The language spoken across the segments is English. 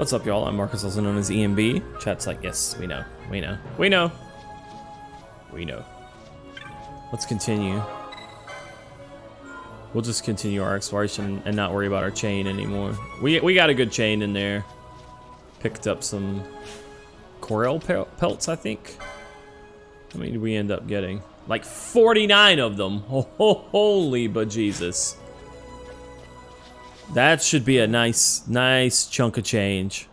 What's up, y'all? I'm Marcus, also known as EMB. Chat's like, yes, we know. Let's continue. We'll just continue our exploration and not worry about our chain anymore. We got a good chain in there. Picked up some coral pelts, I think. How many did we end up getting? Like 49 of them. Oh, holy bejesus. That should be a nice chunk of change.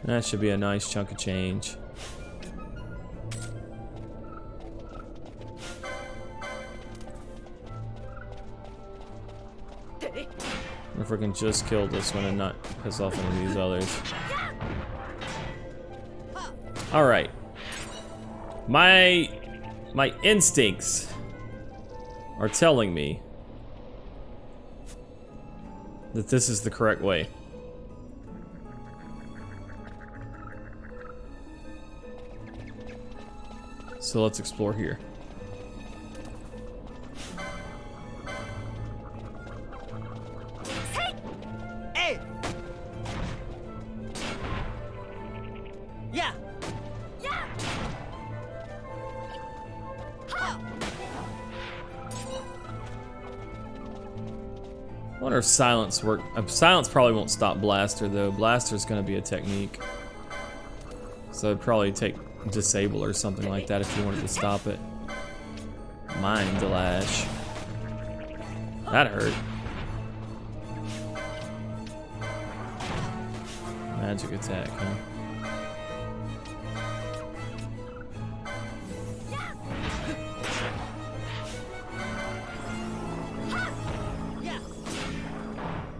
That should be a nice chunk of change. If we can just kill this one and not piss off any of these others. Alright. My instincts are telling me that this is the correct way. So let's explore here. Hey! Yeah! Yeah! I wonder if silence work. Silence probably won't stop Blaster though. Blaster's gonna be a technique. So it'd probably take disable or something like that if you wanted to stop it. Mind Lash. That hurt. Magic attack, huh?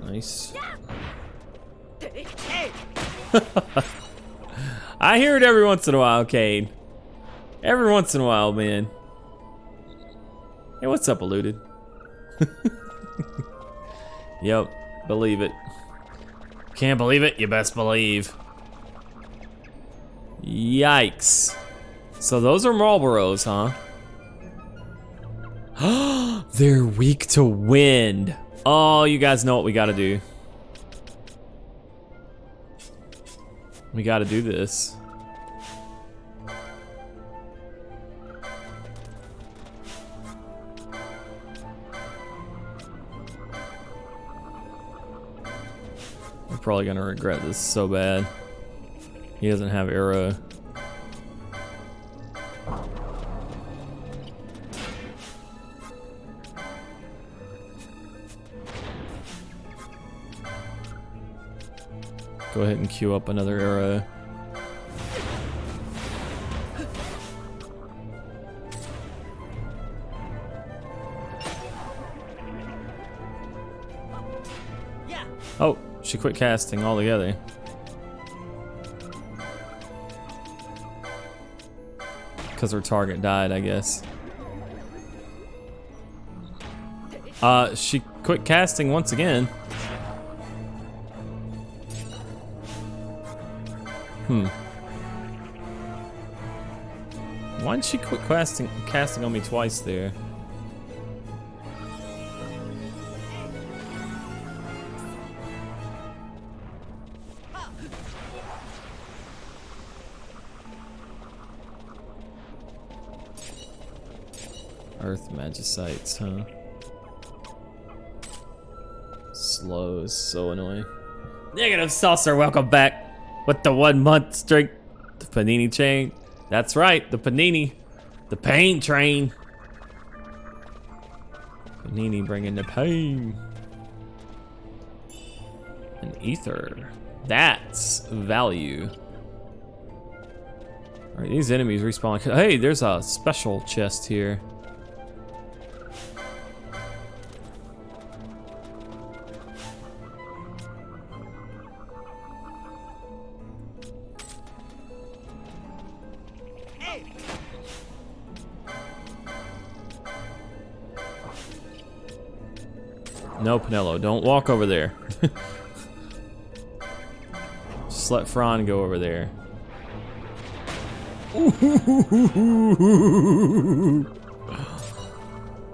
Nice. I hear it every once in a while, Cade. Every once in a while, man. Hey, what's up, Eluded? Yep, believe it. Can't believe it? You best believe. Yikes. So those are Marlboros, huh? They're weak to wind. Oh, you guys know what we gotta do. We gotta do this. We're probably gonna regret this so bad. He doesn't have arrow. Go ahead and queue up another arrow. Oh, she quit casting altogether. Because her target died, I guess. She quit casting once again. Why did she quit casting on me twice there? Earth Magicites, huh? Slow is so annoying. Negative Saucer, welcome back with the 1 month streak. The Panini chain. That's right, the Panini. The pain train. Panini bringing the pain. An ether. That's value. Alright, these enemies respawn. Hey, there's a special chest here. No, Pinello, don't walk over there. Just let Fran go over there.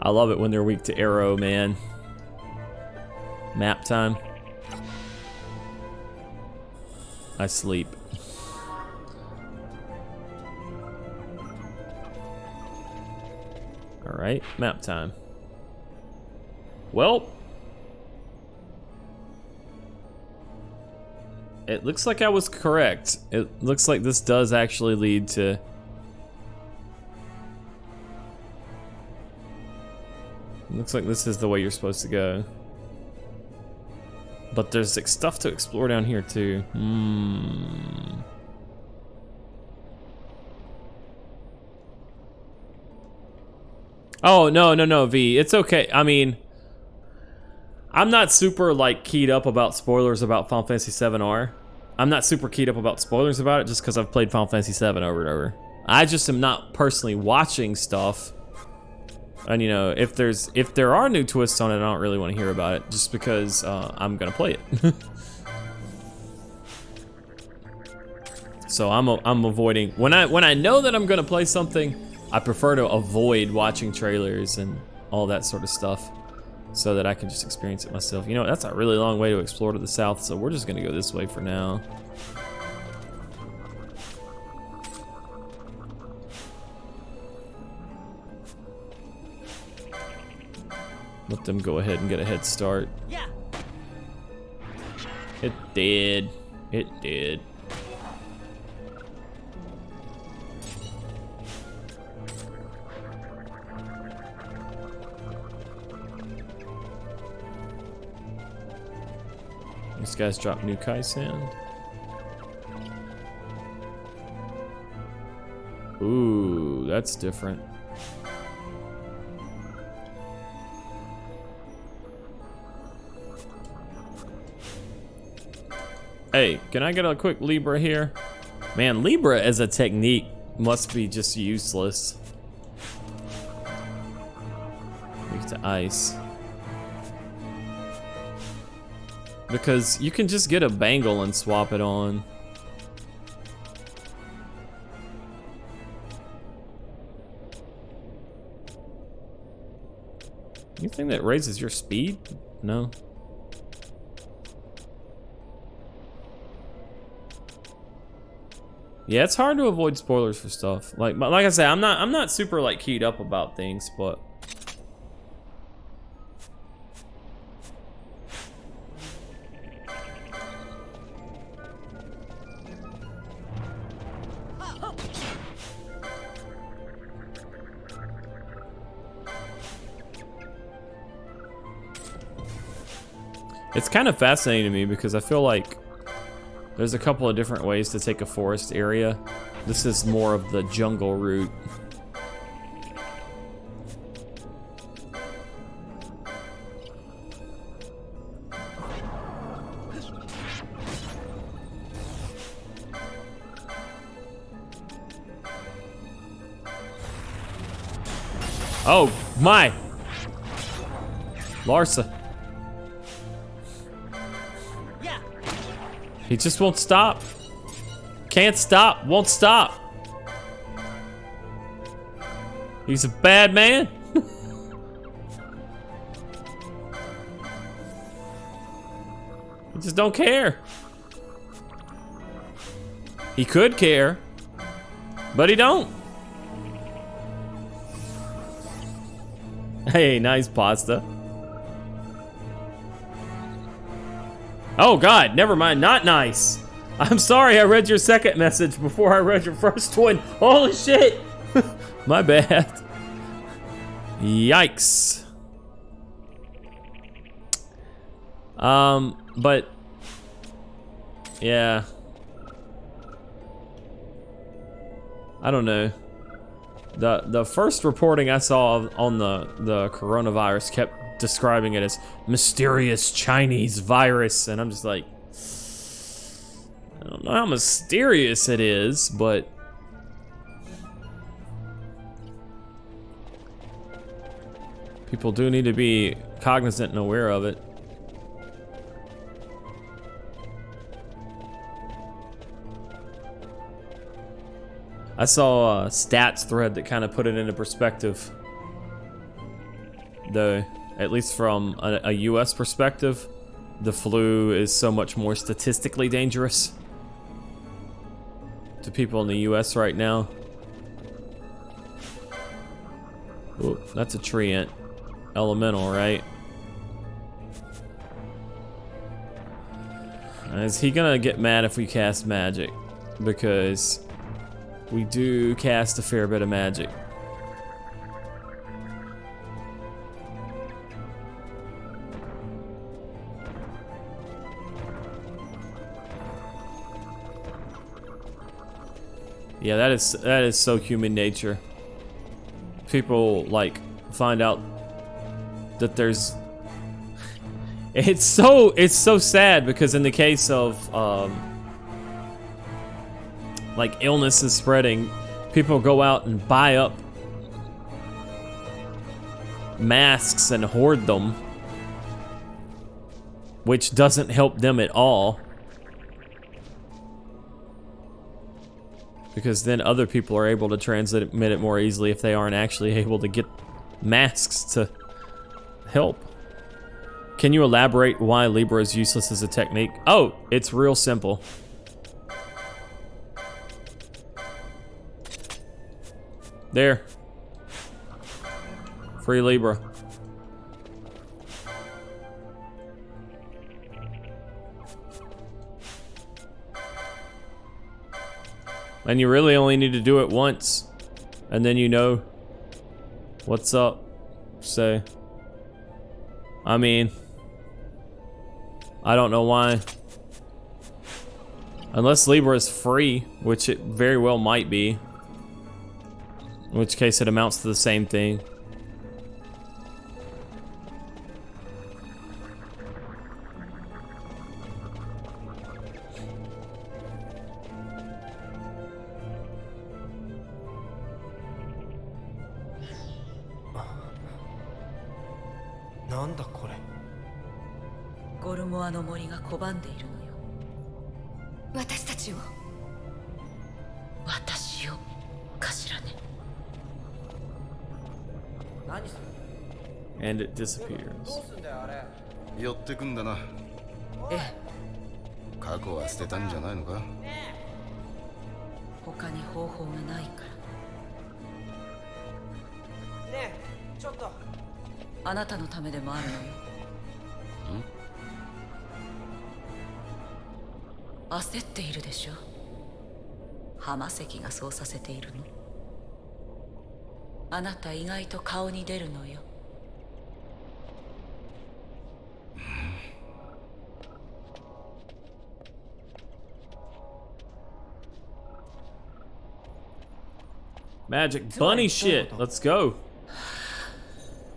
I love it when they're weak to arrow, man. Map time. I sleep. All right, map time. Well, it looks like I was correct. It looks like this does actually lead to... Looks like this is the way you're supposed to go. But there's like stuff to explore down here too. Oh, no, V. It's okay. I mean, I'm not super like keyed up about spoilers about Final Fantasy VII R. I'm not super keyed up about spoilers about it just because I've played Final Fantasy VII over and over. I just am not personally watching stuff. And you know, if there are new twists on it, I don't really want to hear about it, just because I'm gonna play it. So I'm avoiding when I know that I'm gonna play something. I prefer to avoid watching trailers and all that sort of stuff, so that I can just experience it myself. You know, that's a really long way to explore to the south, so we're just gonna go this way for now. Let them go ahead and get a head start. Yeah. It did. It did. These guys drop new Kai sand. Ooh, that's different. Hey, can I get a quick Libra here? Man, Libra as a technique must be just useless. Weak to ice. Because you can just get a bangle and swap it on. Anything that raises your speed? No. Yeah, it's hard to avoid spoilers for stuff. Like I said, I'm not super like keyed up about things, but it's kind of fascinating to me because I feel like there's a couple of different ways to take a forest area. This is more of the jungle route. Oh my! Larsa. He just won't stop. Can't stop, won't stop. He's a bad man. He just don't care. He could care, but he don't. Hey, nice pasta. Oh God, never mind, not nice. I'm sorry I read your second message before I read your first one. Holy shit. My bad. Yikes. But yeah. I don't know. The first reporting I saw on the coronavirus kept describing it as mysterious Chinese virus, and I'm just like, I don't know how mysterious it is, but people do need to be cognizant and aware of it. I saw a stats thread that kind of put it into perspective, though, at least from a US perspective. the flu is so much more statistically dangerous to people in the US right now. Ooh, that's a treant. Elemental, right? Is he gonna get mad if we cast magic? Because we do cast a fair bit of magic. Yeah, that is so human nature. People like find out that there's it's so sad because in the case of like illness is spreading, people go out and buy up masks and hoard them, which doesn't help them at all. Because then other people are able to transmit it more easily if they aren't actually able to get masks to help. Can you elaborate why Libra is useless as a technique? Oh, it's real simple. There. Free Libra. And you really only need to do it once, and then you know what's up. So, I mean, I don't know why. Unless Libra is free, which it very well might be. In which case it amounts to the same thing. And it disappears. 寄ってくんだな。ええ。過去は捨てたんじゃないのか。他に方法がないから。ねえ、ちょっと。あなたのためでもあるのよ。焦っているでしょ。浜関がそうさせているの。あなた意外と顔に出るのよ。Magic bunny shit. Let's go.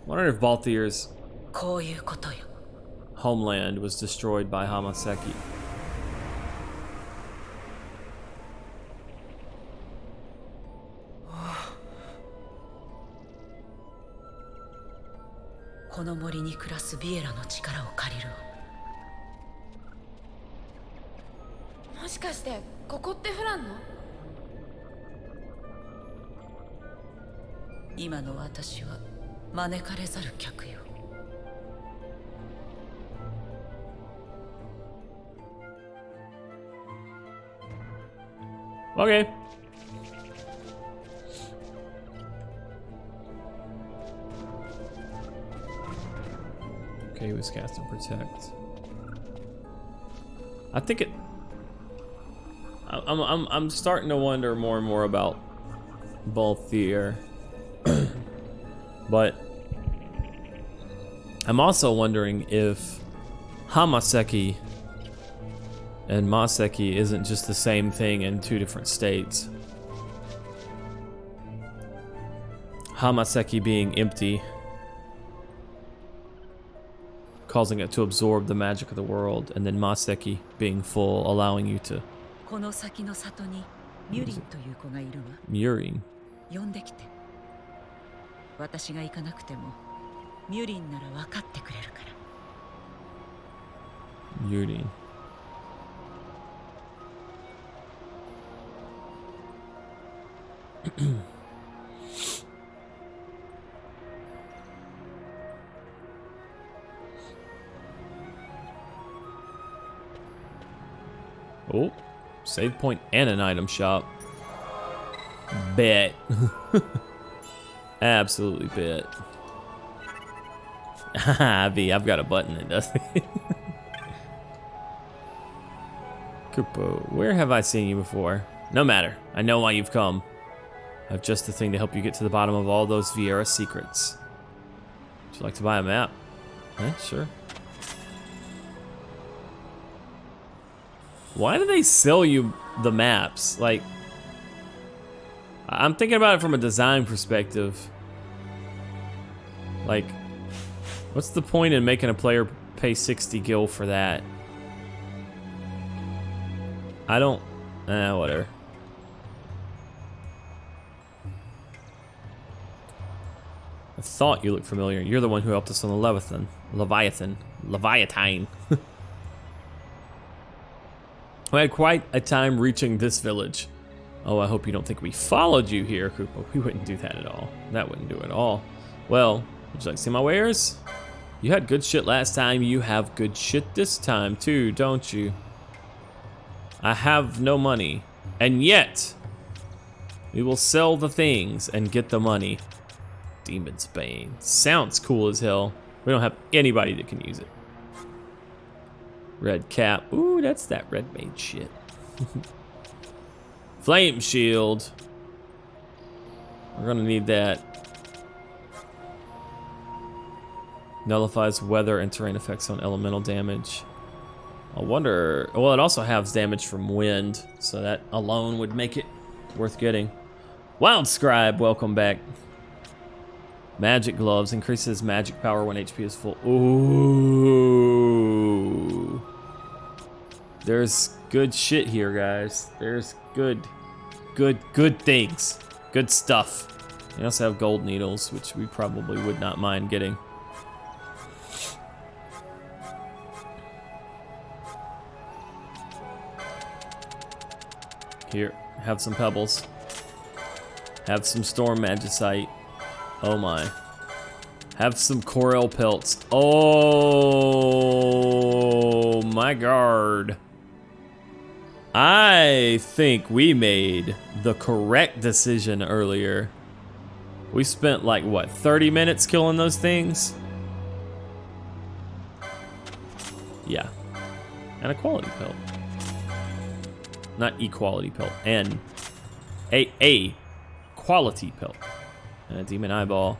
Wonder if Balthier's こういうことよ。 homeland was destroyed by Hamaseki. この森に暮らすビエラの力を借りるわ。もしかしてここってフランの？今の私は招かれざる客よ。Okay. Okay, he was casting Protect. I think it. I'm starting to wonder more and more about Balthier. But I'm also wondering if Hamaseki and Maseki isn't just the same thing in two different states. Hamaseki being empty, causing it to absorb the magic of the world, and then Maseki being full, allowing you to. この先の里にミュリンという子がいるわ。 Murin. 呼んできて。私が行かなくてもミュリンなら分かってくれるから。 Murin. Oh, save point and an item shop. Bet. Absolutely bet. Haha, V, I've got a button that does it. Kupo, where have I seen you before? No matter. I know why you've come. I have just the thing to help you get to the bottom of all those Vieira secrets. Would you like to buy a map? Sure. Why do they sell you the maps? Like, I'm thinking about it from a design perspective. Like, what's the point in making a player pay 60 gil for that? I don't, whatever. I thought you looked familiar. You're the one who helped us on the Leviathan. We had quite a time reaching this village. Oh, I hope you don't think we followed you here, Koopa. We wouldn't do that at all. That wouldn't do it at all. Well, would you like to see my wares? You had good shit last time. You have good shit this time too, don't you? I have no money. And yet, we will sell the things and get the money. Demon's Bane. Sounds cool as hell. We don't have anybody that can use it. Red cap. Ooh, that's that red mage shit. Flame shield. We're gonna need that. Nullifies weather and terrain effects on elemental damage. I wonder, well, it also has damage from wind, so that alone would make it worth getting. Wild Scribe, welcome back. Magic gloves increases magic power when HP is full. Ooh. There's good shit here, guys. There's good things. Good stuff. We also have gold needles, which we probably would not mind getting. Here, have some pebbles. Have some storm magicite. Oh my. Have some coral pelts. Oh my god. I think we made the correct decision earlier. We spent like, what, 30 minutes killing those things? Yeah. And a quality pelt. Not equality pelt. And a quality pelt. And a demon eyeball.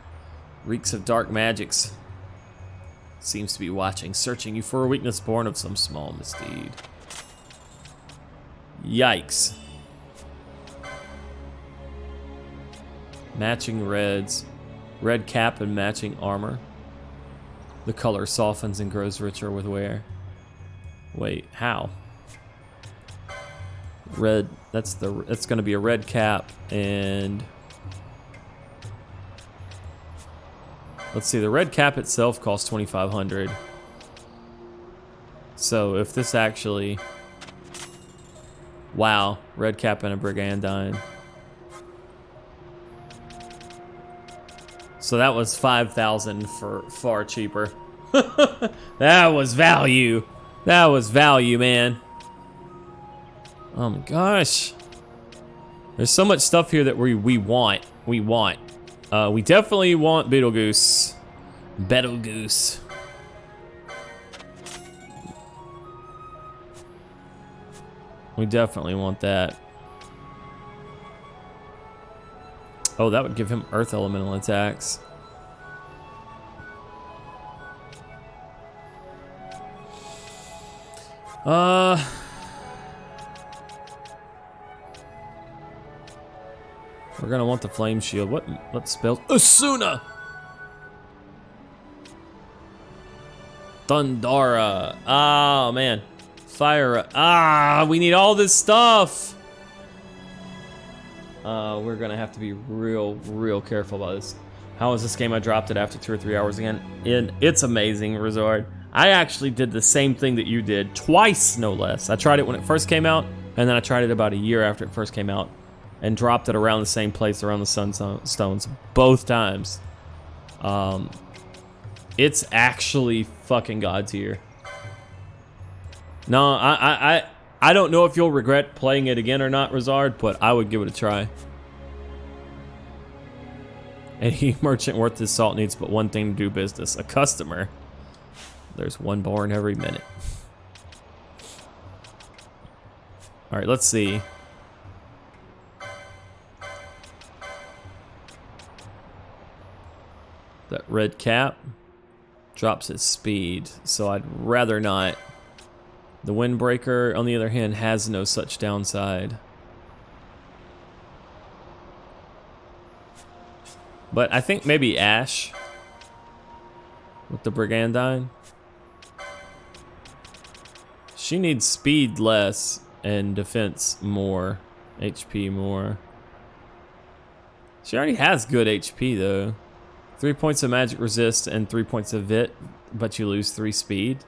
Reeks of dark magics. Seems to be watching, searching you for a weakness born of some small misdeed. Yikes. Matching reds. Red cap and matching armor. The color softens and grows richer with wear. Wait, how? Red, that's gonna be a red cap and let's see, the red cap itself costs 2,500. So if this actually, wow, red cap and a brigandine. So that was 5,000 for far cheaper. That was value. That was value, man. Oh my gosh. There's so much stuff here that we want. We definitely want Beetlegoose. Betelgeuse. We definitely want that. Oh, that would give him earth elemental attacks. We're gonna want the flame shield. What spells? Asuna! Thundara. Ah, man. Fire. Ah, we need all this stuff. We're gonna have to be real careful about this. How is this game? I dropped it after 2 or 3 hours again. It's amazing, Rizard. I actually did the same thing that you did, twice no less. I tried it when it first came out, and then I tried it about a year after it first came out, and dropped it around the same place, around the Sunstones, both times. It's actually fucking god tier. No, I don't know if you'll regret playing it again or not, Rizard, but I would give it a try. Any merchant worth his salt needs but one thing to do business: a customer. There's one born every minute. All right, let's see. That red cap drops its speed, so I'd rather not. The windbreaker, on the other hand, has no such downside. But I think maybe Ash with the Brigandine. She needs speed less and defense more, HP more. She already has good HP though. 3 points of magic resist and 3 points of vit, but you lose 3 speed.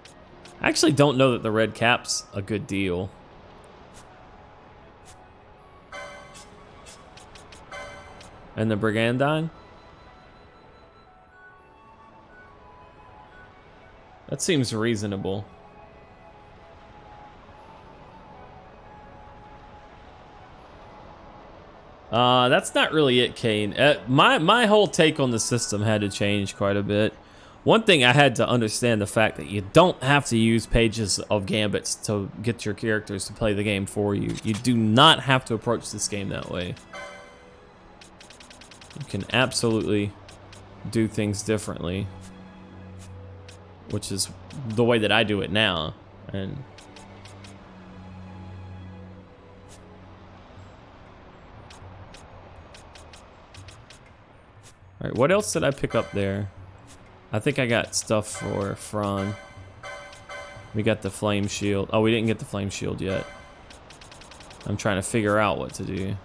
I actually don't know that the red cap's a good deal. And the Brigandine? That seems reasonable. That's not really it, Kane. My whole take on the system had to change quite a bit. One thing, I had to understand the fact that you don't have to use pages of gambits to get your characters to play the game for you. You do not have to approach this game that way. You can absolutely do things differently, which is the way that I do it now. And all right, what else did I pick up there? I think I got stuff for Fran. We got the flame shield. Oh, we didn't get the flame shield yet. I'm trying to figure out what to do.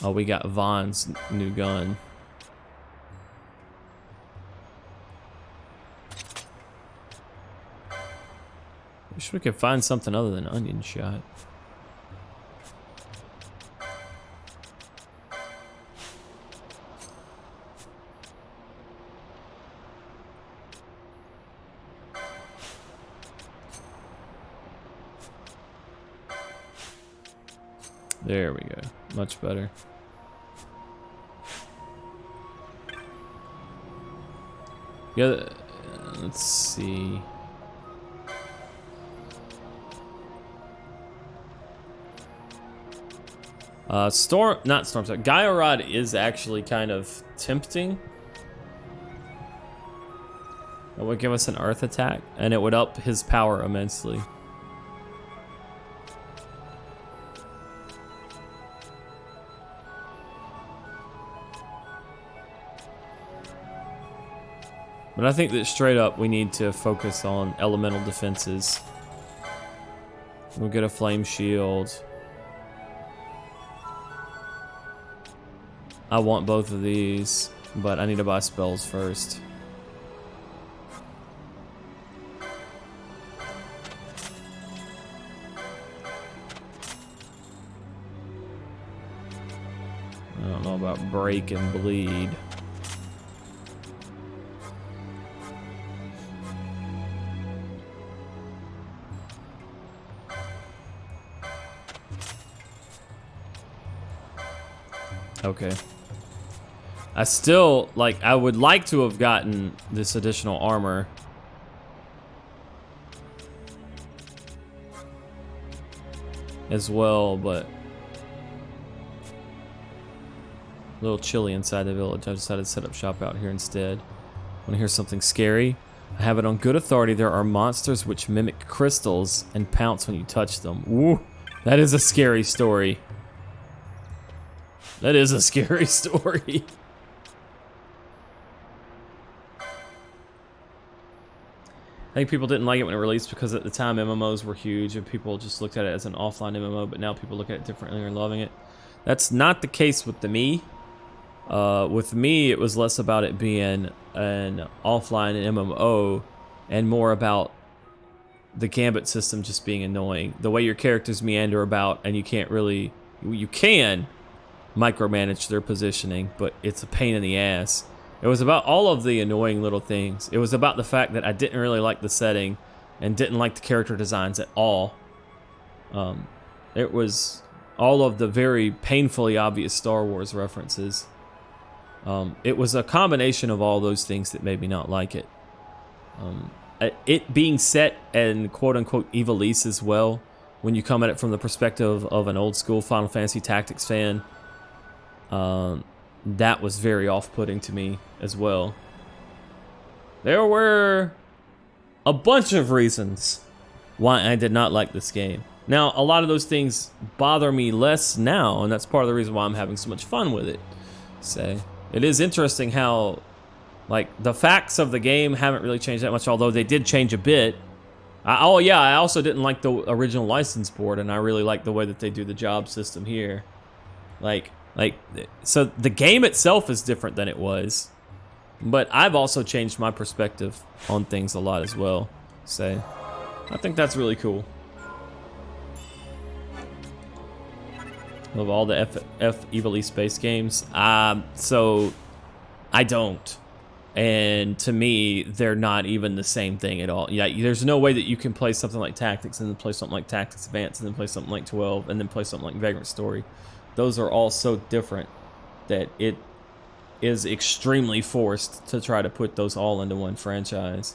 Oh, we got Vaughn's new gun. Wish we could find something other than onion shot. There we go. Much better. Yeah, let's see. Not Storm. Gaia Rod is actually kind of tempting. It would give us an earth attack, and it would up his power immensely. But I think that straight up we need to focus on elemental defenses. We'll get a flame shield. I want both of these, but I need to buy spells first. I don't know about break and bleed. Okay. I still, like, I would like to have gotten this additional armor. As well, but a little chilly inside the village. I decided to set up shop out here instead. Want to hear something scary? I have it on good authority. There are monsters which mimic crystals and pounce when you touch them. Ooh, that is a scary story. That is a scary story. I think people didn't like it when it released because at the time MMOs were huge and people just looked at it as an offline MMO, but now people look at it differently and are loving it. That's not the case with me. With me, it was less about it being an offline MMO and more about the gambit system just being annoying. The way your characters meander about, and you can't really... You can micromanage their positioning, but it's a pain in the ass. It was about all of the annoying little things. It was about the fact that I didn't really like the setting and didn't like the character designs at all. It was all of the very painfully obvious Star Wars references. It was a combination of all those things that made me not like it. It being set in quote-unquote Ivalice as well, when you come at it from the perspective of an old-school Final Fantasy Tactics fan, that was very off-putting to me as well. There were a bunch of reasons why I did not like this game. Now, a lot of those things bother me less now, and that's part of the reason why I'm having so much fun with it. So, it is interesting how, like, the facts of the game haven't really changed that much, although they did change a bit. I also didn't like the original license board, and I really like the way that they do the job system here. So the game itself is different than it was, but I've also changed my perspective on things a lot as well. So, I think that's really cool. Of all the F Ivalice space games, so I don't. And to me, they're not even the same thing at all. Yeah, there's no way that you can play something like Tactics and then play something like Tactics Advance and then play something like 12 and then play something like Vagrant Story. Those are all so different that it is extremely forced to try to put those all into one franchise.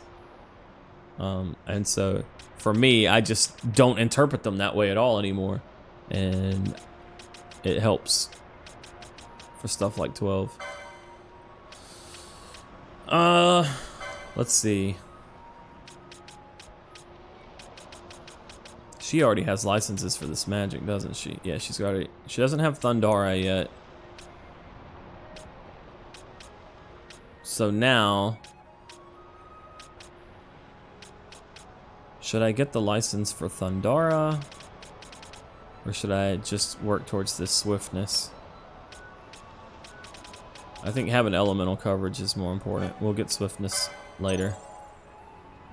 And so, for me, I just don't interpret them that way at all anymore. And it helps for stuff like 12. Let's see. She already has licenses for this magic, doesn't she? Yeah, she's got it. She doesn't have Thundara yet. So now, should I get the license for Thundara? Or should I just work towards this swiftness? I think having elemental coverage is more important. We'll get swiftness later.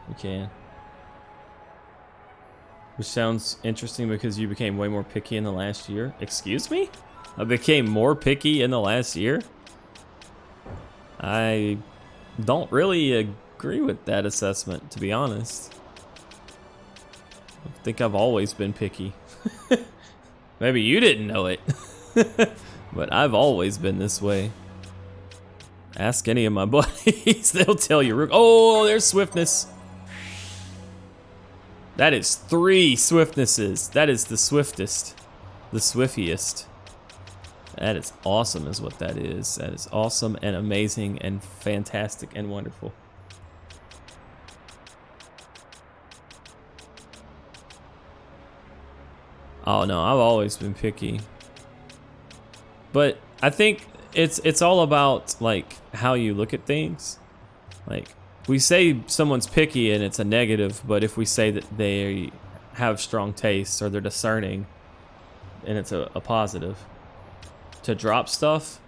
We can. Which sounds interesting because you became way more picky in the last year. Excuse me? I became more picky in the last year? I don't really agree with that assessment, to be honest. I think I've always been picky. Maybe you didn't know it. But I've always been this way. Ask any of my buddies, they'll tell you. Oh, there's swiftness. That is 3 swiftnesses. That is the swiftest. The swiftiest. That is awesome is what that is. That is awesome and amazing and fantastic and wonderful. Oh no, I've always been picky. But I think it's all about like how you look at things. Like we say someone's picky and it's a negative, but if we say that they have strong tastes or they're discerning, and it's a positive. To drop stuff,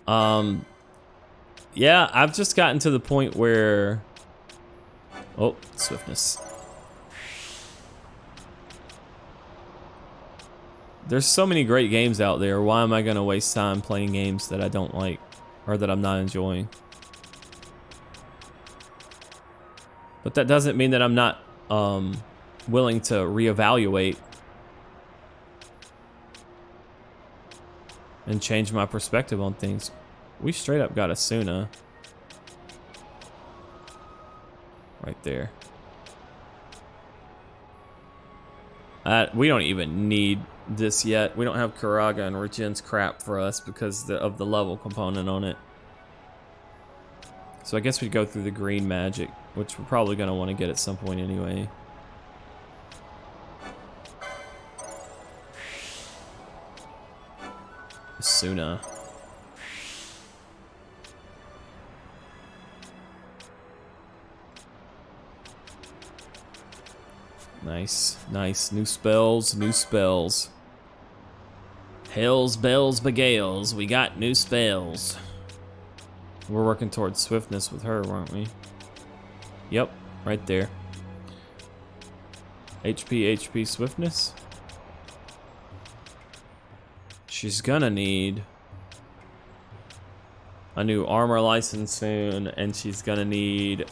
yeah, I've just gotten to the point where, oh, swiftness. There's so many great games out there. Why am I gonna waste time playing games that I don't like or that I'm not enjoying? But that doesn't mean that I'm not willing to reevaluate and change my perspective on things. We straight up got Asuna right there. We don't even need this yet. We don't have Karaga and Regen's crap for us because of the level component on it. So I guess we'd go through the green magic, which we're probably going to want to get at some point anyway. Asuna. Nice, nice. New spells, new spells. Hells, bells, begales. We got new spells. We're working towards swiftness with her, weren't we? Yep, right there. HP, swiftness. She's gonna need a new armor license soon, and she's gonna need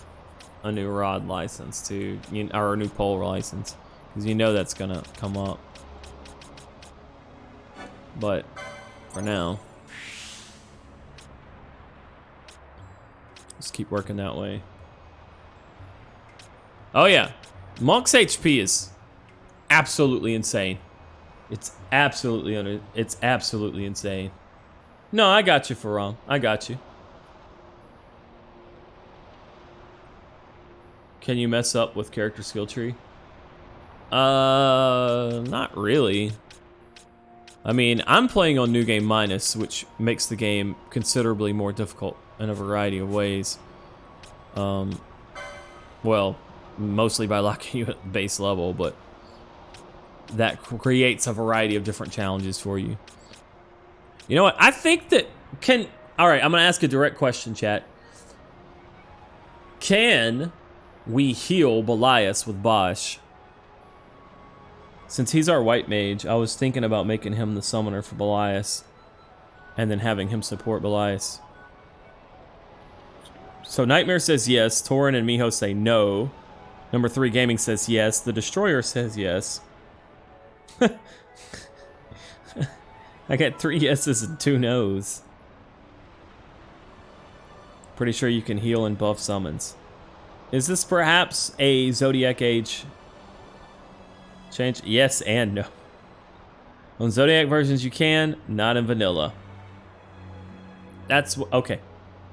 a new rod license too, or a new pole license, because you know that's gonna come up. But for now, just keep working that way. Oh yeah, Monk's HP is absolutely insane. It's absolutely insane. No, I got you, Farong. I got you. Can you mess up with character skill tree? Not really. I mean, I'm playing on New Game Minus, which makes the game considerably more difficult in a variety of ways. Well, mostly by locking you at base level, but that creates a variety of different challenges for you. You know what? I think that all right, I'm gonna ask a direct question, chat. Can we heal Belias with Bosch? Since he's our white mage, I was thinking about making him the summoner for Belias and then having him support Belias. So Nightmare says yes, Torin and Miho say no. Number 3 Gaming says yes, the Destroyer says yes. I got 3 yeses and 2 nos. Pretty sure you can heal and buff summons. Is this perhaps a Zodiac Age change? Yes and no. On Zodiac versions you can, not in vanilla. That's okay.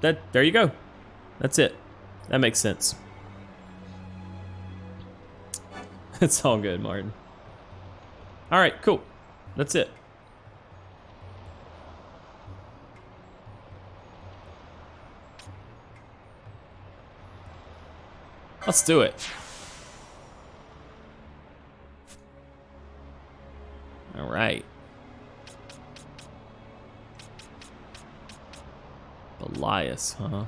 There you go. That's it. That makes sense. It's all good, Martin. All right, cool. That's it. Let's do it. All right. Belias, huh?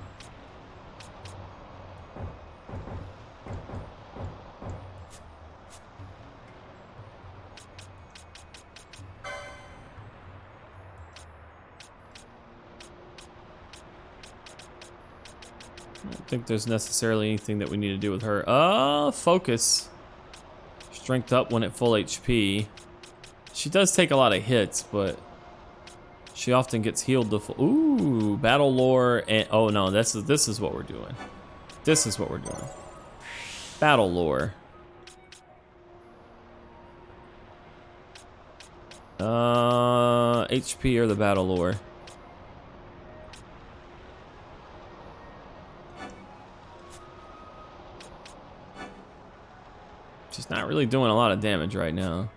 I don't think there's necessarily anything that we need to do with her. Focus. Strength up when at full HP. She does take a lot of hits, but she often gets healed to full. Ooh, battle lore and oh no, this is what we're doing. This is what we're doing. Battle lore. HP or the battle lore. She's not really doing a lot of damage right now.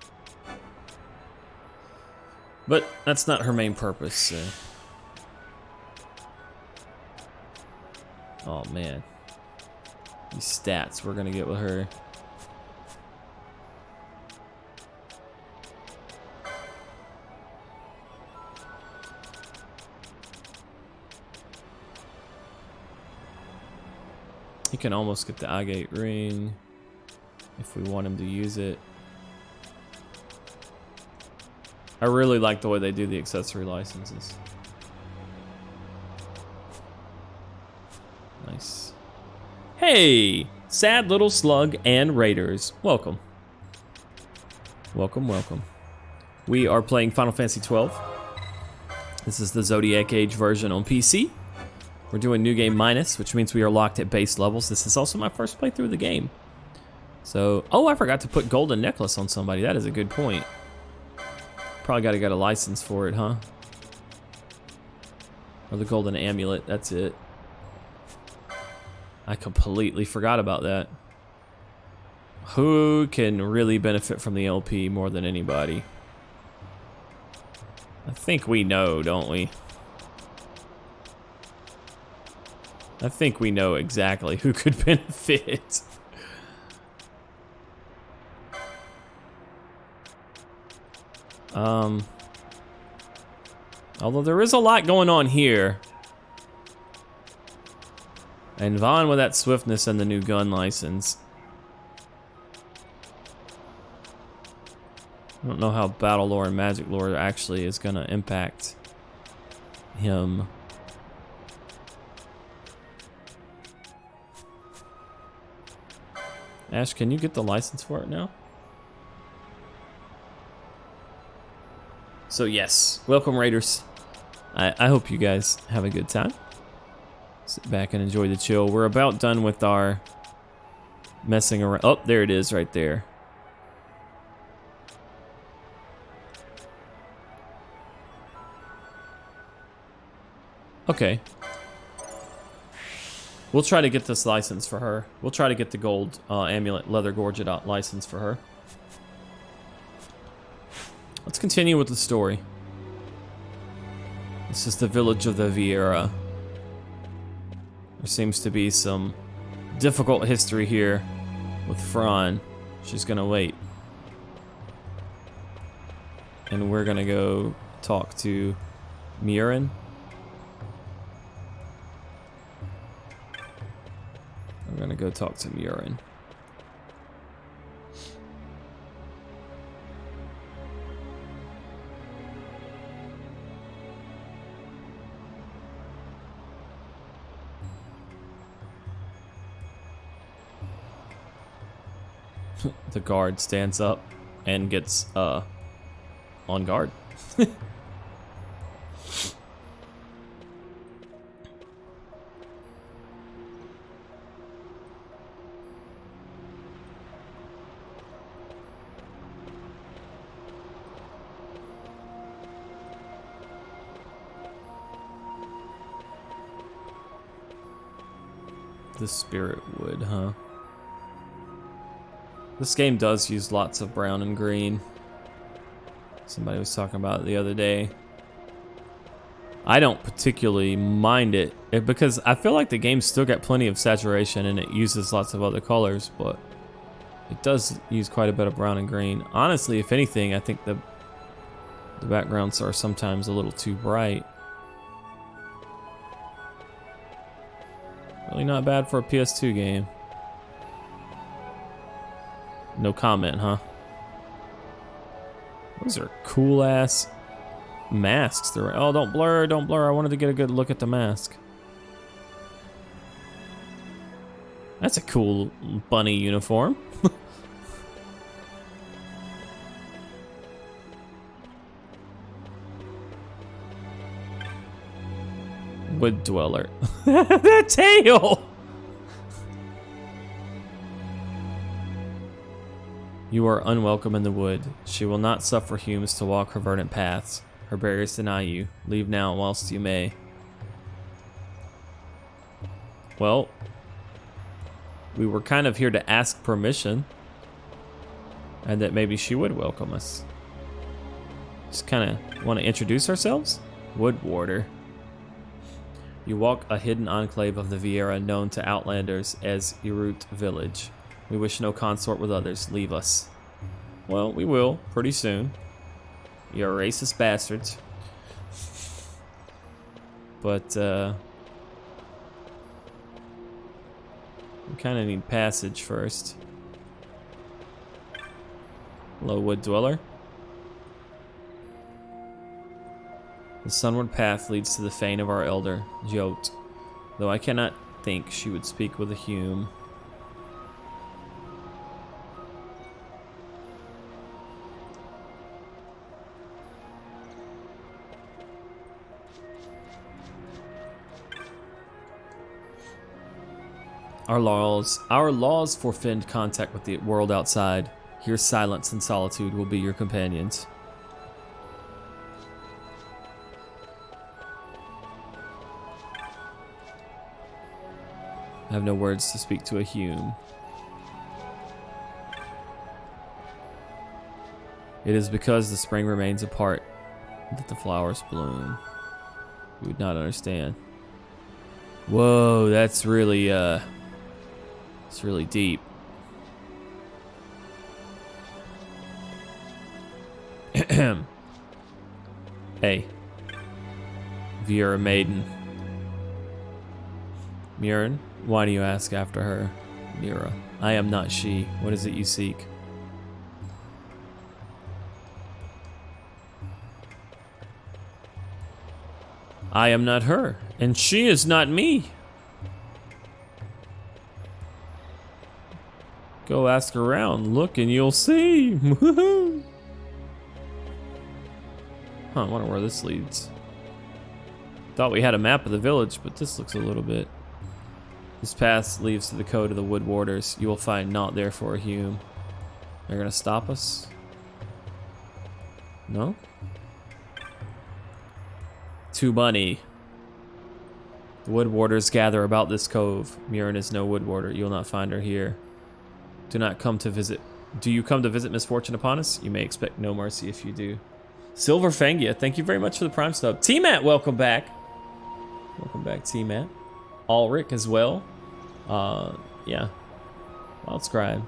But that's not her main purpose, so. Oh man. These stats we're gonna get with her. He can almost get the agate ring if we want him to use it. I really like the way they do the accessory licenses. Nice. Hey, Sad Little Slug and Raiders. Welcome. Welcome, welcome. We are playing Final Fantasy XII. This is the Zodiac Age version on PC. We're doing New Game Minus, which means we are locked at base levels. This is also my first playthrough of the game. So, oh, I forgot to put golden necklace on somebody. That is a good point. Probably gotta get a license for it, huh? Or the golden amulet, that's it. I completely forgot about that. Who can really benefit from the LP more than anybody? I think we know, don't we? I think we know exactly who could benefit. Although there is a lot going on here. And Vaughn with that swiftness and the new gun license. I don't know how battle lore and magic lore actually is gonna impact him. Ash, can you get the license for it now? So yes, welcome Raiders. I hope you guys have a good time. Sit back and enjoy the chill. We're about done with our messing around. Oh, there it is right there. Okay. We'll try to get this license for her. We'll try to get the gold amulet leather gorget license for her. Let's continue with the story. This is the village of the Vieira. There seems to be some difficult history here with Fran. She's gonna wait. And we're gonna go talk to Murin. We're gonna go talk to Murin. The guard stands up and gets on guard. The spirit wood, huh? This game does use lots of brown and green. Somebody was talking about it the other day. I don't particularly mind it because I feel like the game's still got plenty of saturation and it uses lots of other colors, but it does use quite a bit of brown and green. Honestly, if anything, I think the backgrounds are sometimes a little too bright. Really not bad for a PS2 game. No comment, huh? Those are cool ass masks. They're, oh, don't blur, don't blur. I wanted to get a good look at the mask. That's a cool bunny uniform. Wood dweller. The tail! You are unwelcome in the wood. She will not suffer humans to walk her verdant paths. Her barriers deny you. Leave now whilst you may. Well, we were kind of here to ask permission. And that maybe she would welcome us. Just kind of want to introduce ourselves? Wood Warder. You walk a hidden enclave of the Vieira known to outlanders as Eruyt Village. We wish no consort with others. Leave us. Well, we will, pretty soon. You're racist bastards. But, we kind of need passage first. Hello, Wood Dweller. The sunward path leads to the fane of our elder, Jot, though I cannot think she would speak with a Hume. Our laws forfend contact with the world outside. Here silence and solitude will be your companions. I have no words to speak to a Hume. It is because the spring remains apart that the flowers bloom. You would not understand. Whoa, that's really, it's really deep. Hey. Vieira maiden. Murin, why do you ask after her? Mira, I am not she. What is it you seek? I am not her, and she is not me. Go ask around. Look and you'll see. Huh, I wonder where this leads. Thought we had a map of the village, but this looks a little bit. This path leads to the code of the Wood Warders. You will find naught there for a Hume. They're gonna stop us? No? To Bunny. The Wood Warders gather about this cove. Murin is no Wood Warder. You will not find her here. Do you come to visit misfortune upon us? You may expect no mercy if you do. Silver Fangia, thank you very much for the Prime Stub. T-Matt, welcome back. Welcome back, T-Matt. Ulrich as well. Yeah. Wild Scribe.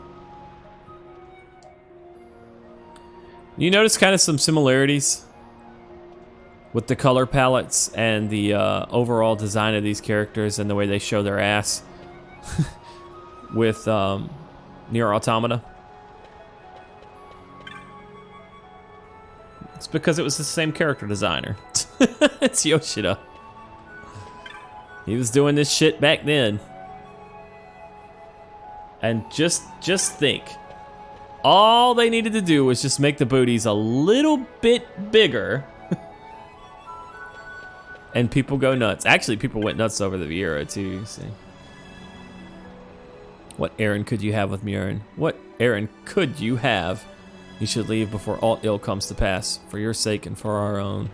You notice kind of some similarities with the color palettes and the overall design of these characters and the way they show their ass with Nier Automata. It's because it was the same character designer. It's Yoshida. He was doing this shit back then. And just think. All they needed to do was just make the booties a little bit bigger. And people go nuts. Actually, people went nuts over the Vieira too, you see. What errand could you have with Murin? What errand could you have? You should leave before all ill comes to pass, for your sake and for our own.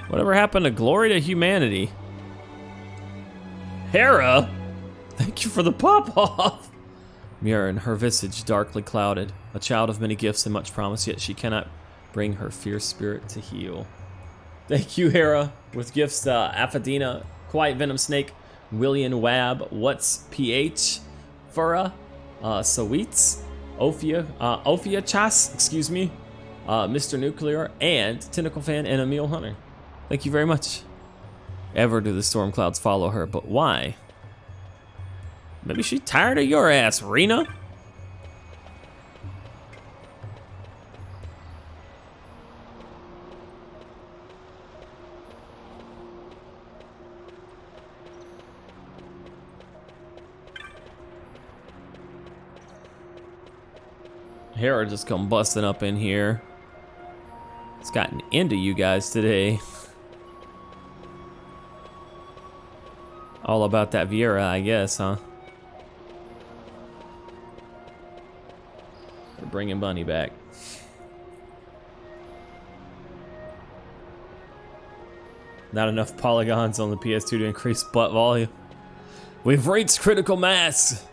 Whatever happened to glory to humanity? Hera? Thank you for the pop-off. Murin, her visage darkly clouded, a child of many gifts and much promise, yet she cannot bring her fierce spirit to heal. Thank you, Hera, with gifts Aphidina, Quiet Venom Snake, William Wab, What's PH, Fura, Sawitz, Ophia Chas, excuse me, Mr. Nuclear, and Tentacle Fan and Emil Hunter. Thank you very much. Ever do the storm clouds follow her, but why? Maybe she's tired of your ass, Rena. Hera just come busting up in here. It's gotten into you guys today. All about that Vieira, I guess, huh? We're bringing Bunny back. Not enough polygons on the PS2 to increase butt volume. We've reached critical mass.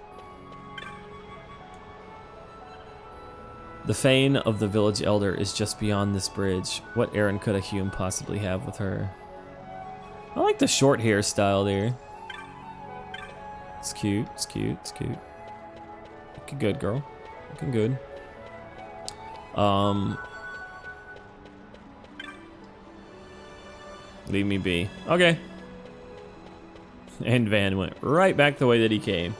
The fane of the village elder is just beyond this bridge. What errand could a Hume possibly have with her? I like the short hairstyle there. It's cute, it's cute, it's cute. Looking good, girl. Looking good. Leave me be. Okay. And Van went right back the way that he came.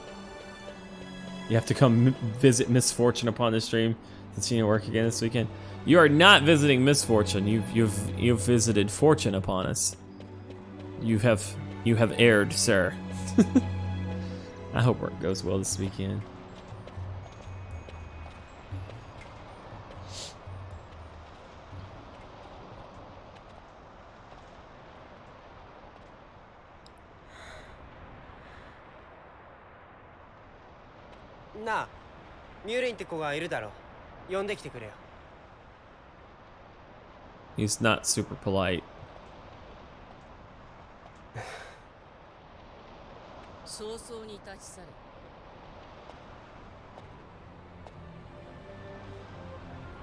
You have to come visit Misfortune upon the stream. Continue to work again this weekend. You are not visiting Misfortune. You've visited Fortune upon us. You have erred, sir. I hope work goes well this weekend.なあ、ミューリンって子がいるだろ。呼んできてくれよ。He's not super polite. 早々に立ち去れ。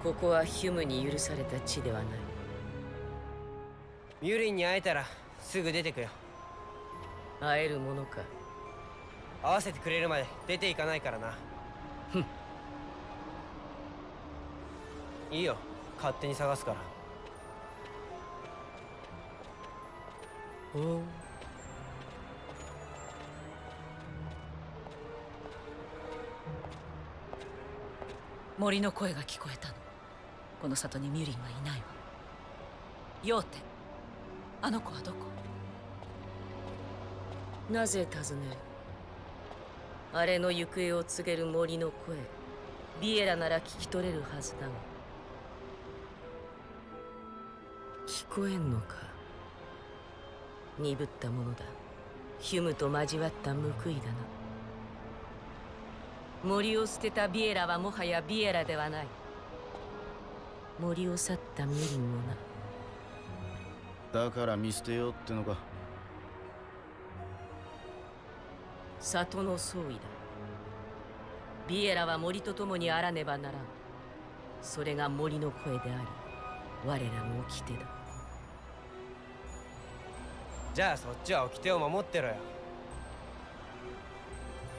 ここはヒュムに許された地ではない。ミューリンに会えたらすぐ出てくよ。会えるものか。会わせてくれるまで出ていかないからな。ふん。いいよ、勝手に探すから。おう。森の声が聞こえたの。この里にミュリンはいないわ。ヨーテ、あの子はどこ？なぜ尋ねる？あれの行方を告げる森の声、ビエラなら聞き取れるはずだが。聞こえんのか。鈍ったものだ。ヒュムと交わった報いだな。森を捨てたビエラはもはやビエラではない。森を去ったミリンもな。だから見捨てようってのか。里の総意だ。ビエラは森と共にあらねばならん。それが森の声であり、我らの掟だ。じゃあそっちは掟を守ってろよ。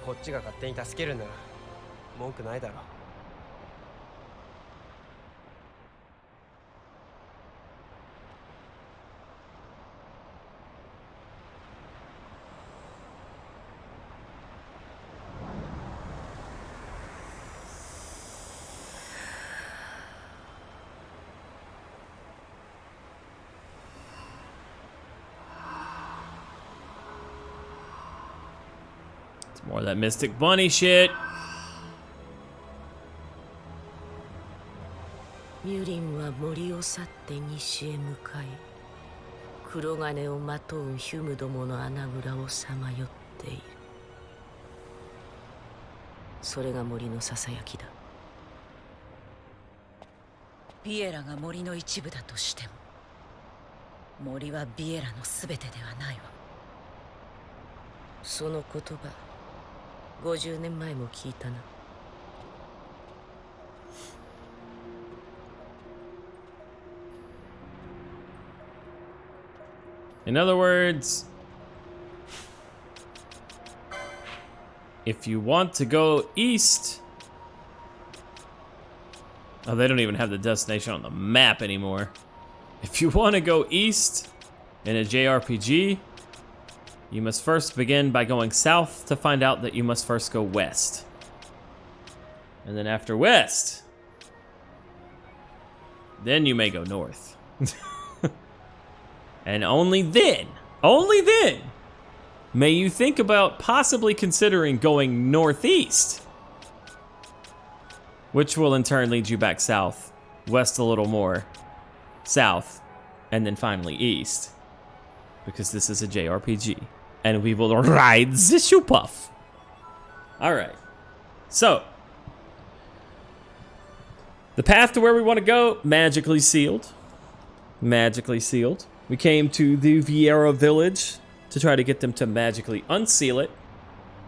こっちが勝手に助けるなら文句ないだろ。More of that Mystic Bunny shit. ミュリンは森を去って西へ向かい、黒金をまとうヒュムどもの穴蔵をさまよっている。それが森のささやきだ。ビエラが森の一部だとしても、森はビエラの全てではないわ。その言葉、50年前も聞いたな。In other words, if you want to go east... Oh, they don't even have the destination on the map anymore. If you want to go east in a JRPG, you must first begin by going south to find out that you must first go west. And then after west, then you may go north. And only then, may you think about possibly considering going northeast, which will in turn lead you back south, west a little more, south, and then finally east, because this is a JRPG, and we will ride the shoe puff. All right, so the path to where we want to go, magically sealed. Magically sealed. We came to the Eruyt Village to try to get them to magically unseal it,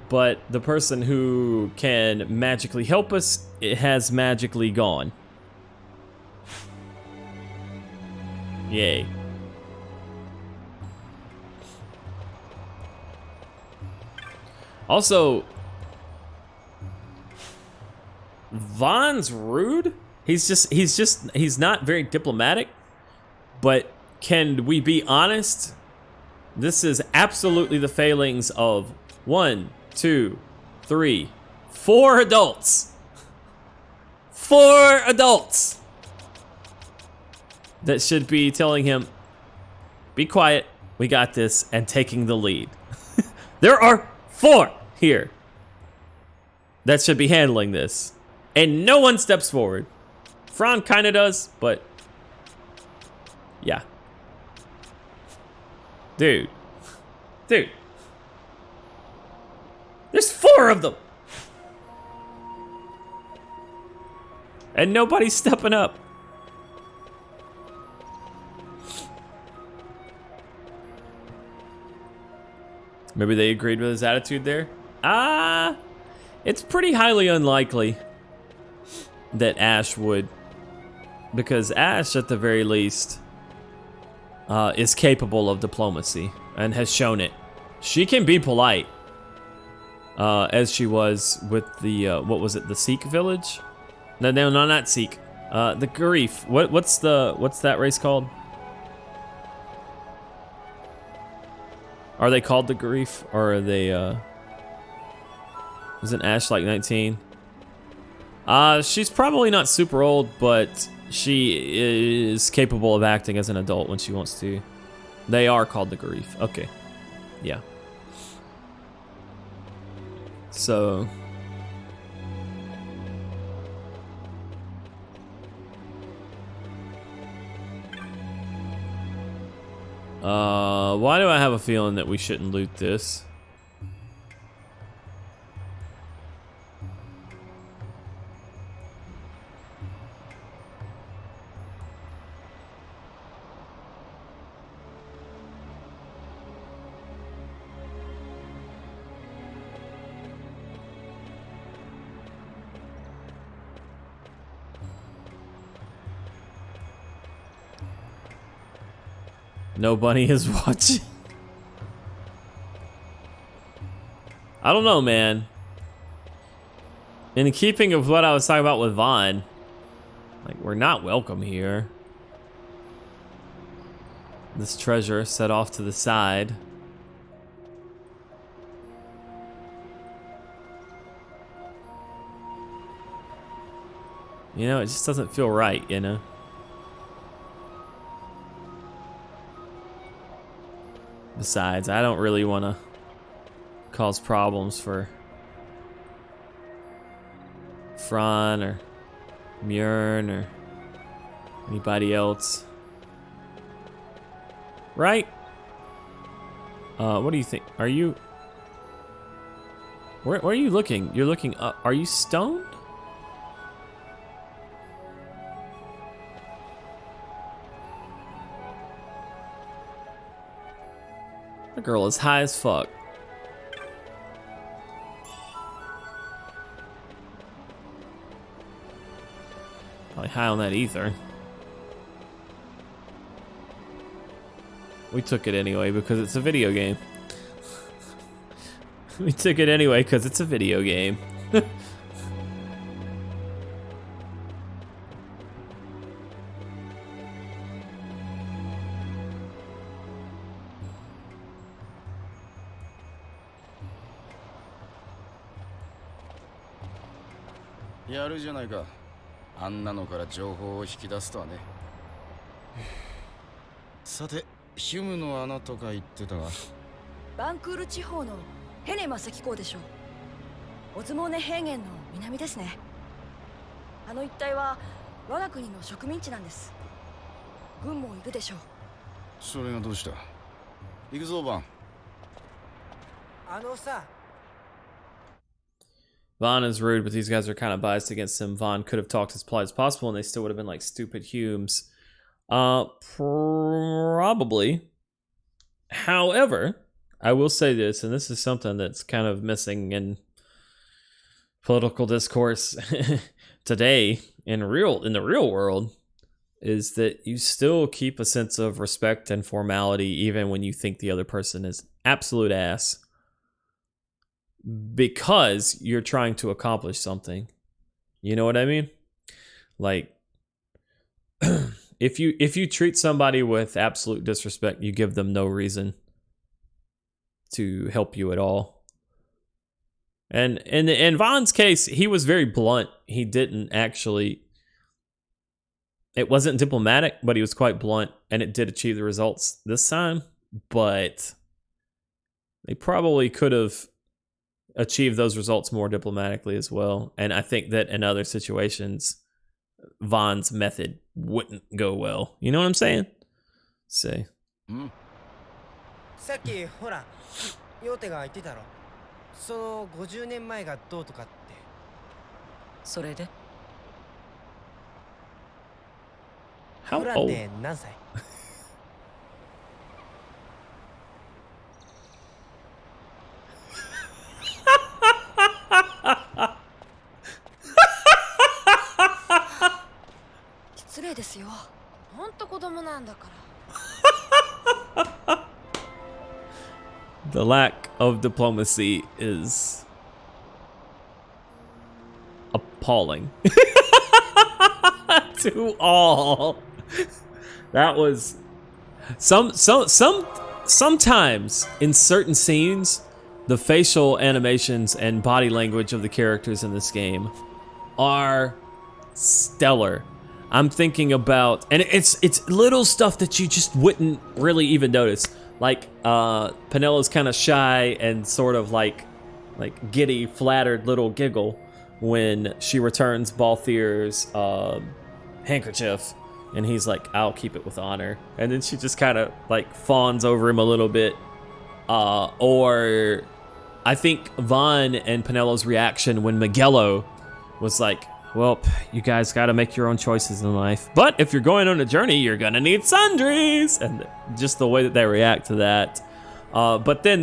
but the person who can magically help us, it has magically gone. Yay. Also, Vaughn's rude. He's not very diplomatic, but can we be honest? This is absolutely the failings of 1, 2, 3, 4 adults. 4 adults that should be telling him, be quiet, we got this, and taking the lead. There are 4 here that should be handling this, and no one steps forward. Fran kinda does, but yeah. Dude. There's 4 of them! And nobody's stepping up. Maybe they agreed with his attitude there? It's pretty highly unlikely that Ash would. Because Ash, at the very least, is capable of diplomacy and has shown it. She can be polite, as she was with the what was it, the Sikh village? No, not Sikh. The Garif. What's that race called? Are they called the Garif, or are they? Isn't Ash like 19? She's probably not super old, but she is capable of acting as an adult when she wants to. They are called the Garif. Okay. Yeah. So why do I have a feeling that we shouldn't loot this? Nobody is watching. I don't know, man. In keeping of what I was talking about with Vaughn, like, we're not welcome here. This treasure set off to the side. You know, it just doesn't feel right, you know? Besides, I don't really want to cause problems for Fran or Mjörn or anybody else. Right? What do you think? Are you... Where are you looking? You're looking up. Are you stoned? The girl is high as fuck. Probably high on that ether. We took it anyway because it's a video game. We took it anyway because it's a video game.やるじゃないか。あんなのから情報を引き出すとはね。さて、ヒュムの穴とか言ってたが。バンクール地方のヘネマ石港でしょう。オズモーネ平原の南ですね。あの一帯は我が国の植民地なんです。軍もいるでしょう。それがどうした？行くぞ、バン。あのさ。Vaughn is rude, but these guys are kind of biased against him. Vaughn could have talked as polite as possible, and they still would have been like stupid Humes. Probably. However, I will say this, and this is something that's kind of missing in political discourse today in the real world, is that you still keep a sense of respect and formality even when you think the other person is absolute ass. Because you're trying to accomplish something. You know what I mean? Like, if you treat somebody with absolute disrespect, you give them no reason to help you at all. And in Vaughn's case, he was very blunt. He didn't actually... It wasn't diplomatic, but he was quite blunt, and it did achieve the results this time. But they probably could have achieve those results more diplomatically as well. And I think that in other situations, Vaughn's method wouldn't go well. You know what I'm saying? Say. さっきほら、ヨーテが言ってたろ。その50年前がどうとかって。それで？How フランっ old? て何歳？失礼ですよ。ほんと子供なんだから。The lack of diplomacy is appalling to all. That was sometimes in certain scenes, the facial animations and body language of the characters in this game are stellar. I'm thinking about, and it's little stuff that you just wouldn't really even notice. Like, Penelo's kind of shy and sort of like like giddy, flattered little giggle when she returns Balthier's handkerchief, and he's like, "I'll keep it with honor." And then she just kind of like fawns over him a little bit. Or I think Vaughn and Pinello's reaction when Miguelo was like, "Well, you guys got to make your own choices in life, but if you're going on a journey, you're gonna need sundries," and just the way that they react to that. But then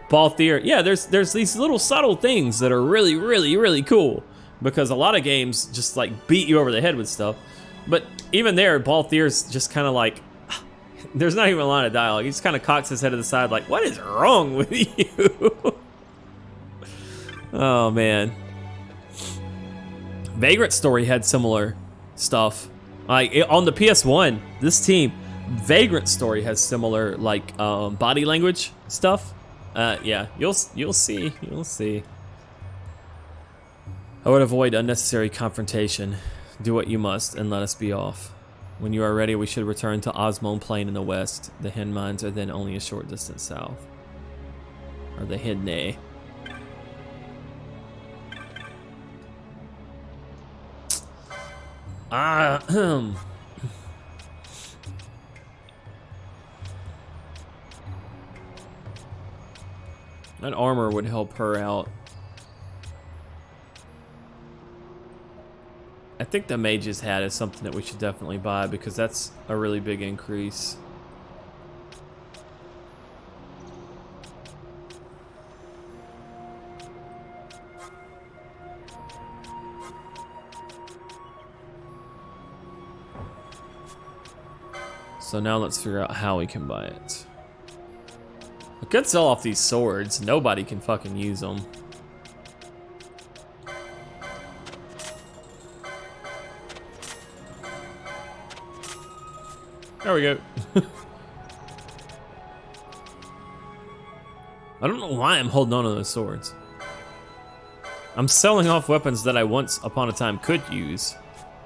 Balthier, yeah, there's these little subtle things that are really, really, really cool, because a lot of games just like beat you over the head with stuff. But even there, Balthier's just kind of like, there's not even a line of dialogue. He just kind of cocks his head to the side like, "What is wrong with you?" Oh, man. Vagrant Story had similar stuff. Like, on the PS1, this team, Vagrant Story has similar, like, body language stuff. Yeah, you'll see. You'll see. I would avoid unnecessary confrontation. Do what you must and let us be off. When you are ready, we should return to Osmone Plain in the west. The Hen Mines are then only a short distance south. Or the Hidne. That armor would help her out. I think the Mage's Hat is something that we should definitely buy, because that's a really big increase. So now let's figure out how we can buy it. We could sell off these swords. Nobody can fucking use them. There we go. I don't know why I'm holding on to those swords. I'm selling off weapons that I once upon a time could use.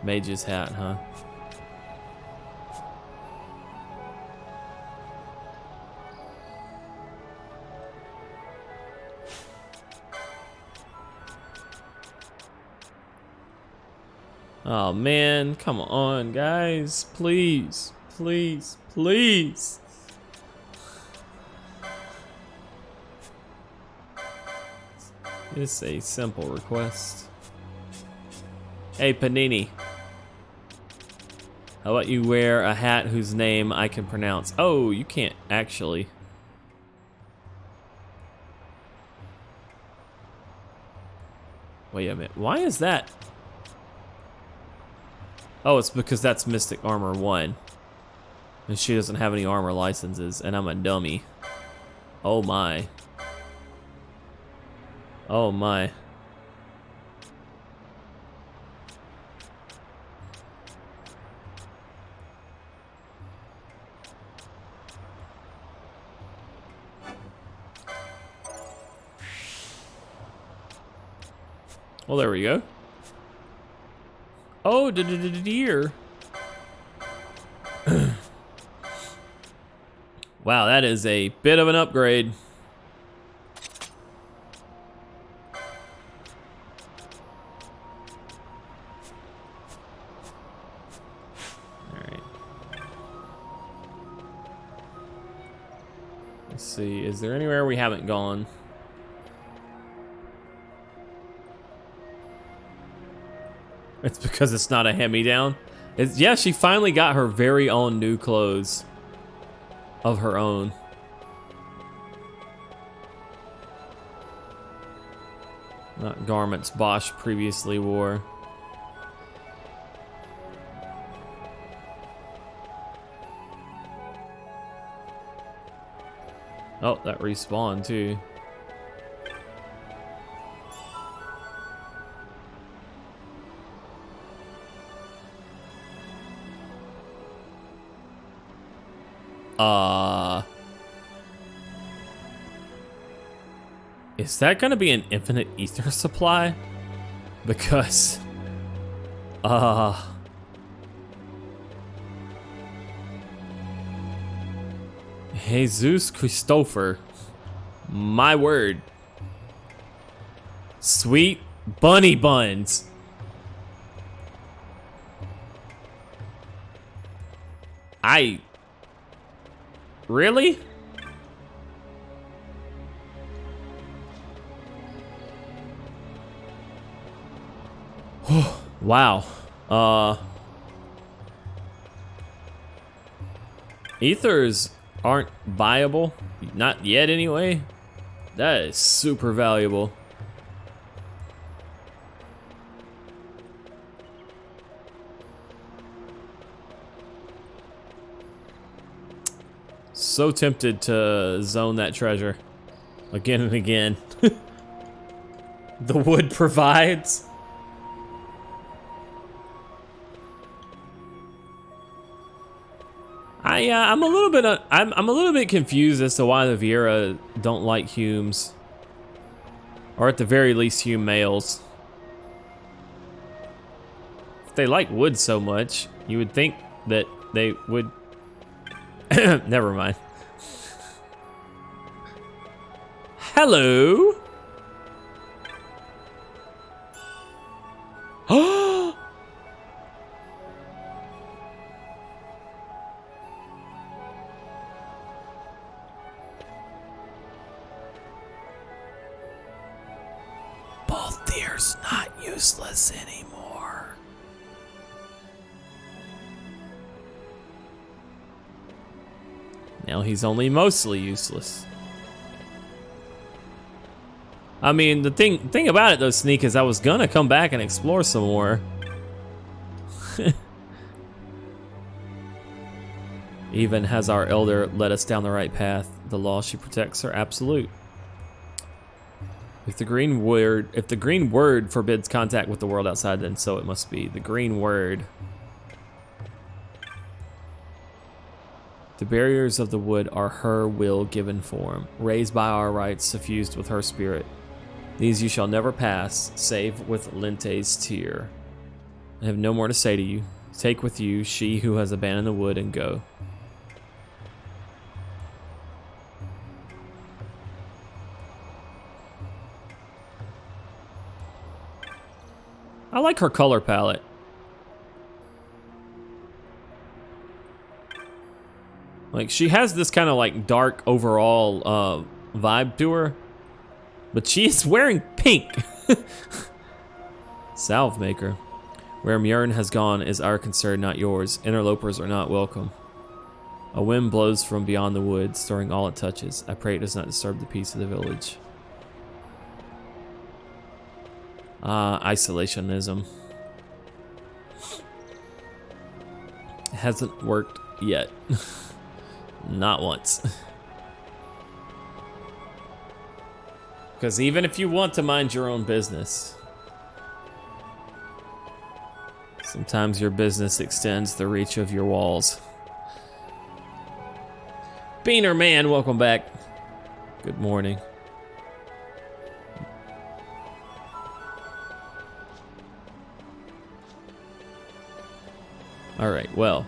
Mage's Hat, huh? Oh man, come on guys, please, please, please. It's a simple request. Hey Panini, how about you wear a hat whose name I can pronounce? Oh, you can't actually. Wait a minute, why is that? Oh, it's because that's Mystic Armor 1. And she doesn't have any armor licenses, and I'm a dummy. Oh my. Oh my. Well, there we go. Oh, deer. Wow, that is a bit of an upgrade. All right. Let's see, is there anywhere we haven't gone? It's because it's not a hand-me-down. Yeah, she finally got her very own new clothes of her own. Not garments Bosch previously wore. Oh, that respawned too. Is that gonna be an infinite ether supply? Because, Jesus Christopher, my word. Sweet bunny buns. Really? Wow. Ethers aren't viable. Not yet, anyway. That is super valuable. So tempted to zone that treasure again and again. The wood provides. I'm a little bit I'm a little bit confused as to why the Viera don't like Humes, or at the very least Hume males. If they like wood so much, you would think that they would. Never mind. Hello. Balthier's not useless anymore. Now he's only mostly useless. I mean, the thing about it though, Sneak, is I was gonna come back and explore some more. Even has our elder led us down the right path, the law she protects are absolute. If the green word forbids contact with the world outside, then so it must be. The green word. The barriers of the wood are her will given form, raised by our rights, suffused with her spirit. These you shall never pass, save with Linte's tear. I have no more to say to you. Take with you she who has abandoned the wood and go. I like her color palette. Like, she has this kind of like dark overall vibe to her, but she is wearing pink. Salve maker. Where Mjorn has gone is our concern, not yours. Interlopers are not welcome. A wind blows from beyond the wood, stirring all it touches. I pray it does not disturb the peace of the village. Isolationism. It hasn't worked yet. Not once. Because even if you want to mind your own business, sometimes your business extends the reach of your walls. Beaner Man, welcome back. Good morning. All right, well.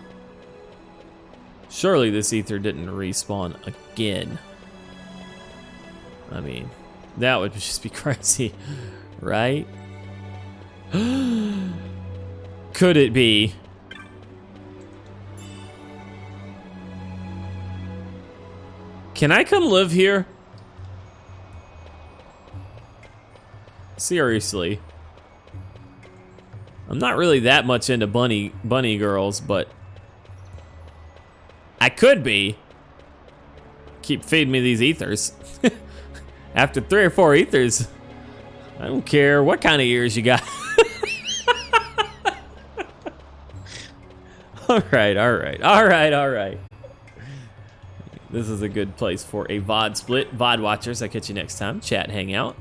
Surely this ether didn't respawn again. I mean, that would just be crazy, right? Could it be? Can I come live here? Seriously. I'm not really that much into bunny girls, but I could be. Keep feeding me these ethers. After 3 or 4 ethers, I don't care what kind of ears you got. All right. This is a good place for a VOD split. VOD watchers, I'll catch you next time. Chat, hang out.